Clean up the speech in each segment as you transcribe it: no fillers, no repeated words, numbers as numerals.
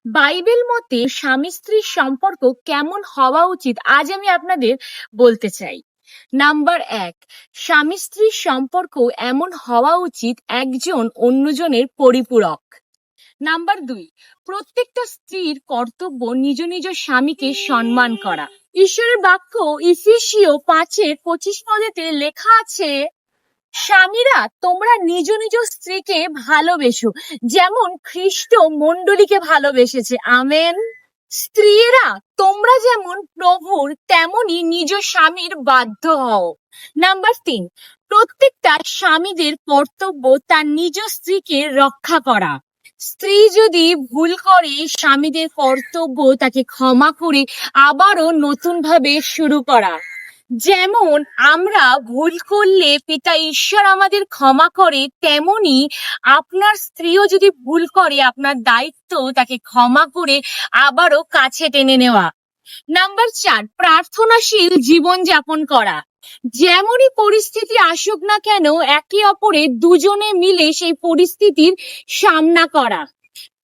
Bible মতে স্বামী স্ত্রীর সম্পর্ক কেমন হওয়া উচিত আজ আমি আপনাদের বলতে চাই। নাম্বার ১, স্বামী স্ত্রীর সম্পর্ক এমন হওয়া উচিত একজন অন্যজনের পরিপূরক। নাম্বার ২, প্রত্যেকটা স্ত্রীর কর্তব্য নিজ নিজ স্বামীকে সম্মান করা। ঈশ্বরের বাক্য ইফিসীয় ৫:২৫ পদেতে লেখা আছে, স্বামীরা তোমরা নিজ নিজ স্ত্রীকে ভালোবেসো যেমন খ্রিস্ট মণ্ডলীকে ভালোবেসেছে। আমেন। স্ত্রীরা তোমরা যেমন প্রভুর তেমনি নিজ স্বামীর বাধ্য হও। নাম্বার ৩, প্রত্যেকটা স্বামীদের কর্তব্য তার নিজ স্ত্রীকে রক্ষা করা। স্ত্রী যদি ভুল করে স্বামীদের কর্তব্য তাকে ক্ষমা করে আবারও নতুন ভাবে শুরু করা। যেমন আমরা ভুল করলে পিতা ঈশ্বর আমাদের ক্ষমা করে, তেমনি আপনার স্ত্রীও যদি ভুল করে আপনার দায়িত্ব তাকে ক্ষমা করে আবারও কাছে টেনে নেওয়া। নাম্বার ৪, প্রার্থনাশীল জীবন যাপন করা। যেমনই পরিস্থিতি আসুক না কেন একে অপরের দুজনে মিলে সেই পরিস্থিতির সামনা করা।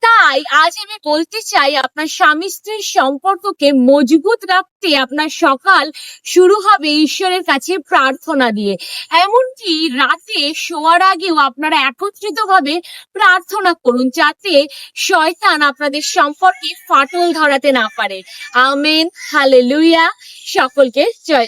তাই আজ আমি বলতে চাই, আপনার স্বামী স্ত্রীর সম্পর্ককে মজবুত রাখতে আপনার সকাল শুরু হবে ঈশ্বরের কাছে প্রার্থনা দিয়ে। এমনকি রাতে শোয়ার আগেও আপনারা একত্রিত ভাবে প্রার্থনা করুন যাতে শয়তান আপনাদের সম্পর্কে ফাটল ধরাতে না পারে। Amen, hallelujah. সকলকে জয়।